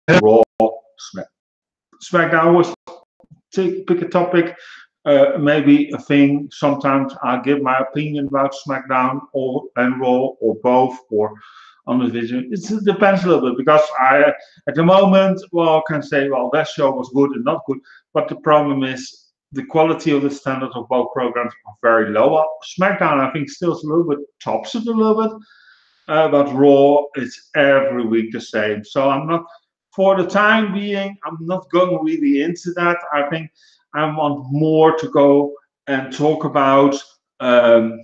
Raw, SmackDown was pick a topic, maybe a thing. Sometimes I give my opinion about SmackDown and Raw or both or on the vision. It depends a little bit because I at the moment can say that show was good and not good, but the problem is the quality of the standards of both programs are very low. SmackDown I think still is a little bit tops it a little bit, but Raw is every week the same. So I'm not. For the time being, I'm not going really into that. I think I want more to go and talk about from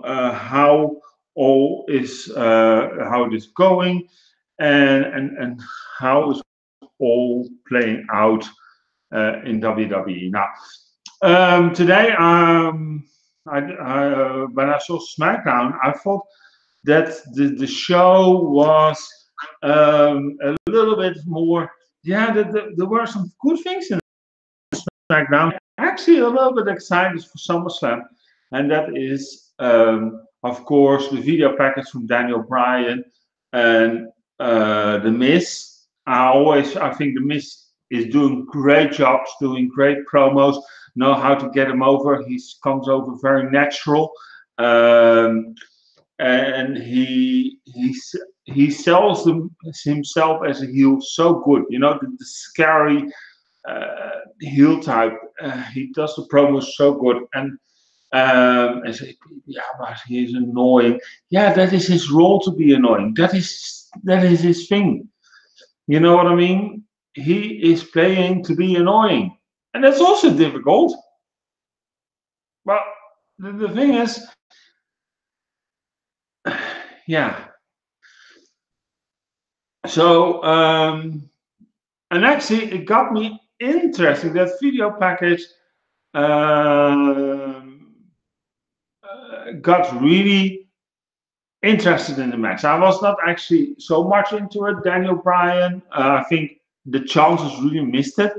how how it is going and how is all playing out in WWE. Now, today, when I saw SmackDown, I thought that the show was a little bit more. Yeah, there were some good things in SmackDown. Actually, a little bit excited for SummerSlam, and that is, of course, the video package from Daniel Bryan and the Miz. I think the Miz is doing great jobs, doing great promos, know how to get him over. He comes over very natural. And he sells himself as a heel so good, the scary heel type. He does the promos so good, and say, yeah, but he's annoying. Yeah, that is his role to be annoying. That is his thing. You know what I mean? He is playing to be annoying, and that's also difficult. But the thing is, yeah. So, and actually, it got me interested. That video package got really interested in the match. I was not actually so much into it. Daniel Bryan, I think the chances really missed it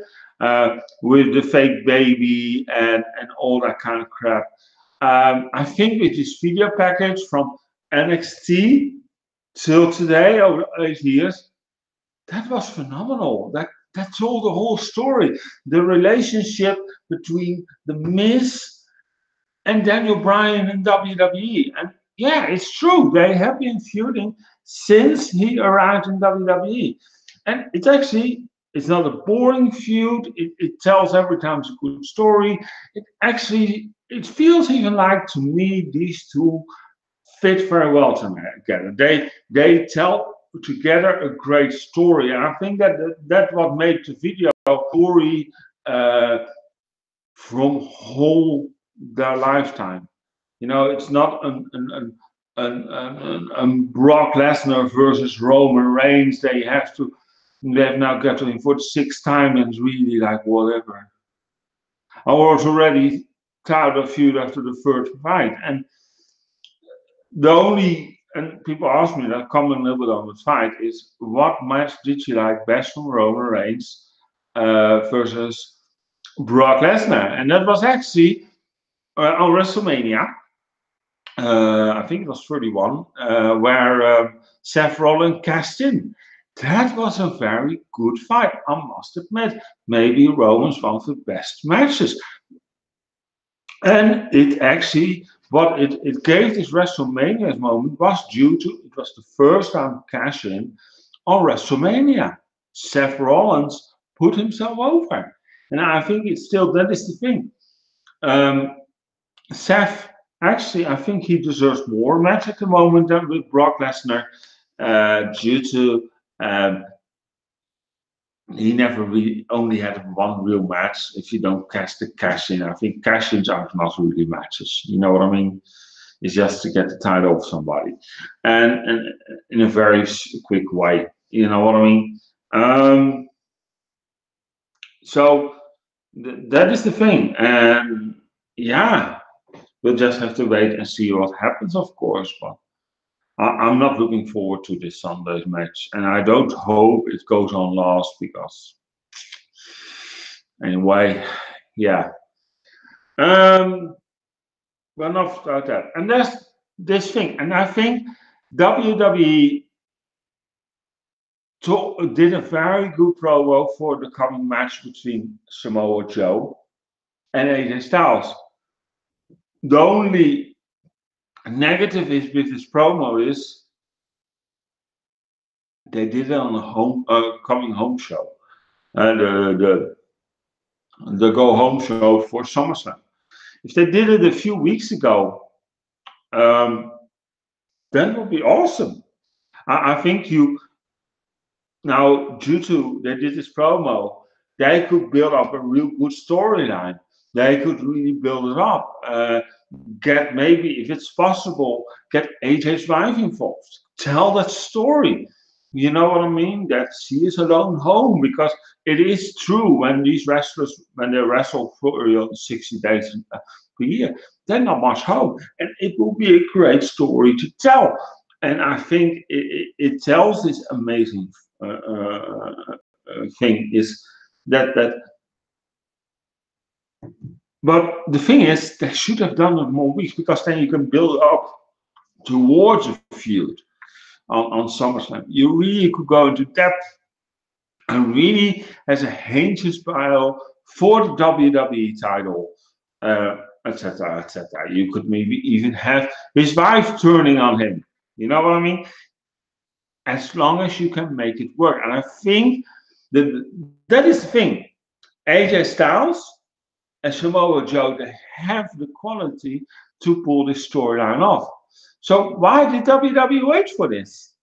with the fake baby and all that kind of crap. I think with this video package from NXT till today, over 8 years, that was phenomenal. That told the whole story. The relationship between the Miz and Daniel Bryan in WWE. And yeah, it's true. They have been feuding since he arrived in WWE. And it's not a boring feud. It tells every time it's a good story. It feels even like, to me, these two fit very well together. They tell together a great story, and I think that what made the video story from whole their lifetime. It's not an Brock Lesnar versus Roman Reigns. They have now got to him for the sixth time, and it's really like whatever. I was already tired of feud after the third fight, and people ask me that, comment a little bit on the fight, is what match did you like best from Roman Reigns versus Brock Lesnar? And that was actually on WrestleMania. I think it was 31, where Seth Rollins cashed in. That was a very good fight, I must admit. Maybe Roman's one of the best matches. And what it gave this WrestleMania moment was due to, it was the first time cash in on WrestleMania. Seth Rollins put himself over. And I think that is the thing. Seth, actually, I think he deserves more match at the moment than with Brock Lesnar, due to he never really only had one real match. If you don't cash in, I think cash-ins are not really matches. You know what I mean? It's just to get the title of somebody, and in a very quick way. You know what I mean? So that is the thing, and yeah, we'll just have to wait and see what happens, of course. But I'm not looking forward to this Sunday's match, and I don't hope it goes on last because, anyway, yeah. Well, enough about that. And there's this thing, and I think WWE did a very good promo for the coming match between Samoa Joe and AJ Styles. The only negative is with this promo is they did it on a coming home show, the go home show for SummerSlam. If they did it a few weeks ago, that would be awesome. I think now, due to they did this promo, they could build up a real good storyline. They could really build it up. Get, maybe, if it's possible, get AJ's wife involved. Tell that story. You know what I mean? That she is alone home, because it is true, when these wrestlers, when they wrestle for 60 days per year, they're not much home, and it will be a great story to tell. And I think it tells this amazing thing is that. But the thing is, they should have done it more weeks, because then you can build up towards a feud on SummerSlam. You really could go into depth and really as a hinges battle for the WWE title, etc., etc. You could maybe even have his wife turning on him. You know what I mean? As long as you can make it work. And I think that is the thing. AJ Styles and Samoa Joe, they have the quality to pull this storyline off. So why did WWE wait for this?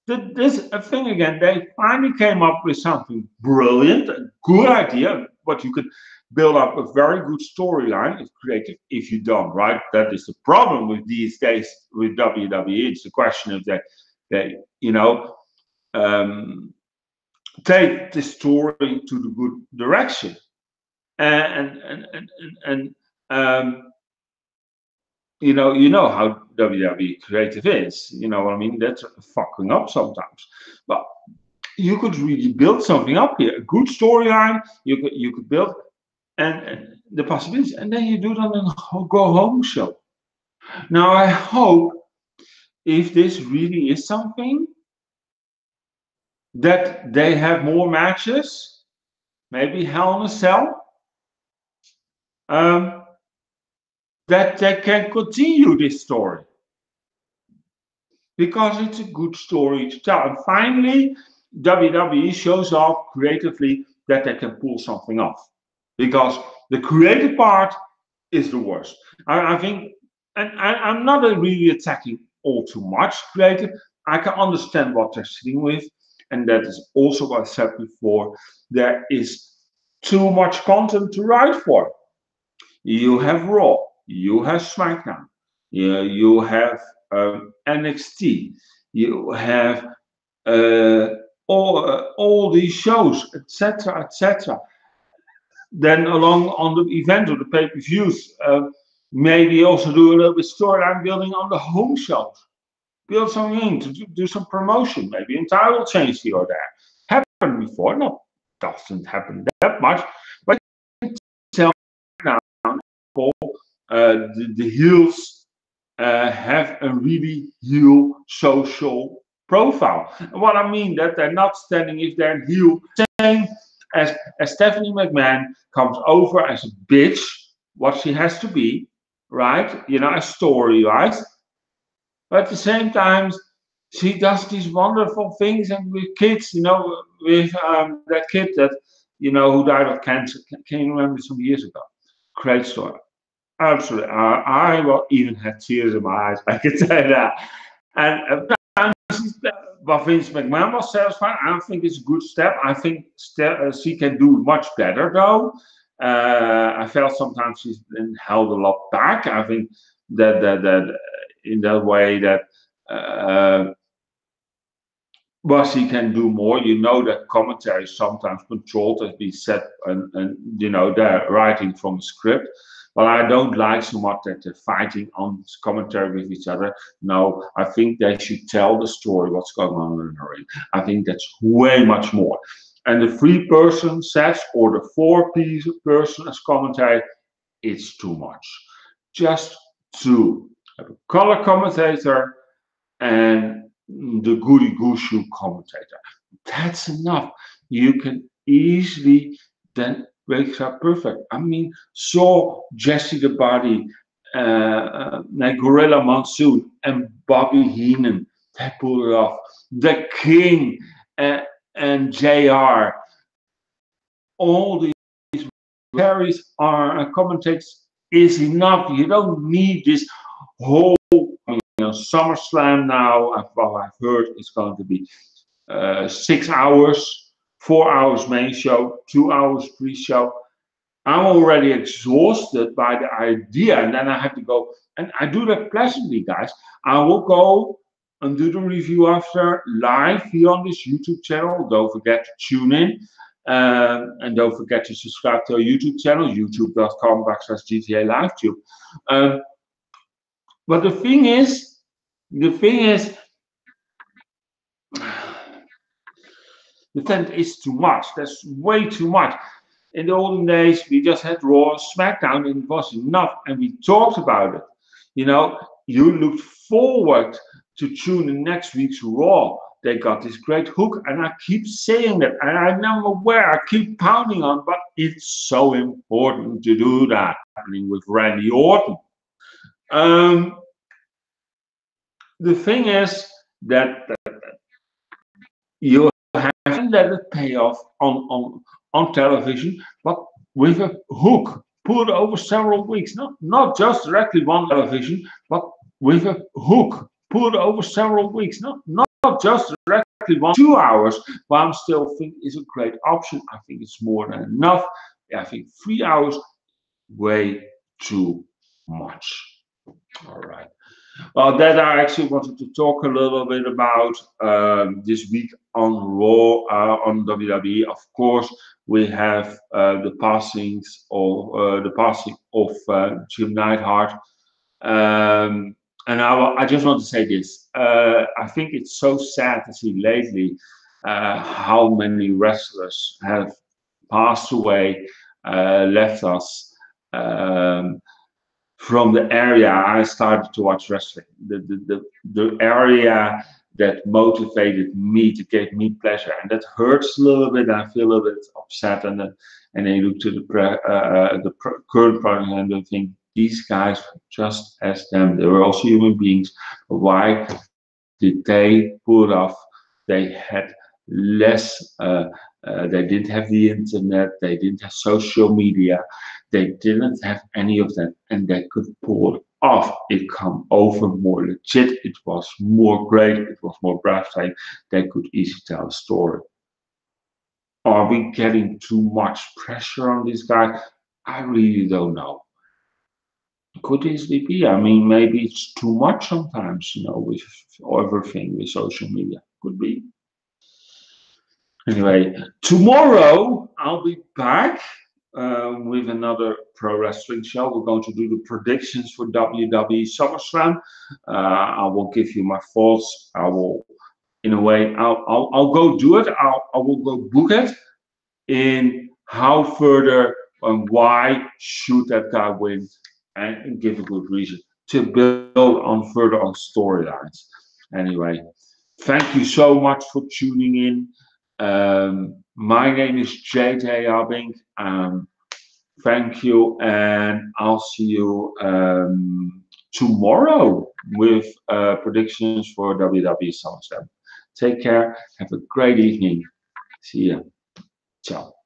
This a thing again. They finally came up with something brilliant, a good idea, but you could build up a very good storyline. It's creative if you don't, right? That is the problem with these days with WWE. It's the question of they take the story to the good direction. And you know how WWE Creative is. You know what I mean? That's fucking up sometimes. But you could really build something up here, a good storyline. You could build and the possibilities, and then you do it on a go home show. Now I hope, if this really is something, that they have more matches, maybe Hell in a Cell. That they can continue this story, because it's a good story to tell. And finally, WWE shows off creatively that they can pull something off, because the creative part is the worst. I think, and I'm not really attacking all too much creative. I can understand what they're sitting with, and that is also what I said before. There is too much content to write for. You have Raw, you have SmackDown, you have NXT, you have all these shows, etc., etc. Then along on the event or the pay-per-views, maybe also do a little bit storyline building on the home shows. Build something in to do some promotion, maybe a title change here or there. Happened before, not doesn't happen that much, but tell now the heels have a really heel social profile. And what I mean that they're not standing, if they're heel, same as Stephanie McMahon comes over as a bitch, what she has to be, right? You know, a story-wise. But at the same time, she does these wonderful things, and with kids, you know, with that kid that, you know, who died of cancer. Can you remember some years ago? Great story. Absolutely. I will even had tears in my eyes, I can say that. And but Vince McMahon was satisfied. I don't think it's a good step. I think she can do much better, though. I felt sometimes she's been held a lot back. I think that in that way that well, she can do more. You know that commentary is sometimes controlled, as we said, and you know they're writing from the script. But I don't like so much that they're fighting on commentary with each other. No, I think they should tell the story, what's going on in the ring. I think that's way much more. And the 3-person sets or the 4-person as commentary, it's too much. Just to have a color commentator and the goody goose shoe commentator. That's enough. You can easily then wake up perfect. I mean, saw Jesse the Body, Gorilla Monsoon, and Bobby Heenan. They pulled it off. The King and JR. All these carries are commentates is enough. You don't need this whole SummerSlam now. I've heard it's going to be 6 hours, 4 hours main show, 2 hours pre-show. I'm already exhausted by the idea, and then I have to go, and I do that pleasantly, guys. I will go and do the review after live here on this YouTube channel. Don't forget to tune in, and don't forget to subscribe to our YouTube channel, youtube.com/GTA LiveTube. But the thing is, the tent is too much. That's way too much. In the olden days, we just had Raw and Smackdown, and it was enough, and we talked about it. You know, you looked forward to tune in next week's Raw. They got this great hook, and I keep saying that, and I'm never aware. I keep pounding on, but it's so important to do that. Happening with Randy Orton. The thing is that you have to let it pay off on television, but with a hook put over several weeks, not just directly one television, but with a hook put over several weeks, not just directly 2 hours, but I still think is a great option. I think it's more than enough. I think 3 hours, way too much. All right. Well, that I actually wanted to talk a little bit about this week on Raw, on WWE. Of course, we have the passing of Jim Neidhart, and I just want to say this. I think it's so sad to see lately how many wrestlers have passed away, left us. From the area I started to watch wrestling, the area that motivated me, to give me pleasure, and that hurts a little bit. I feel a little bit upset, and then I look to the current product and I think these guys were just as them. They were also human beings. Why did they pull it off? They had less. They didn't have the internet. They didn't have social media. They didn't have any of that, and they could pull it off. It come over more legit. It was more great. It was more breathtaking. They could easily tell a story. Are we getting too much pressure on this guy? I really don't know. Could easily be. I mean, maybe it's too much sometimes, with everything with social media. Could be. Anyway, tomorrow I'll be back with another pro wrestling show. We're going to do the predictions for WWE SummerSlam. I will give you my thoughts. I will, in a way, I'll go do it. I will go book it in how further and why should that guy win, and give a good reason to build on further on storylines. Anyway, thank you so much for tuning in. My name is JJ Abbink. Thank you, and I'll see you tomorrow with predictions for WWE SummerSlam. Take care. Have a great evening. See ya. Ciao.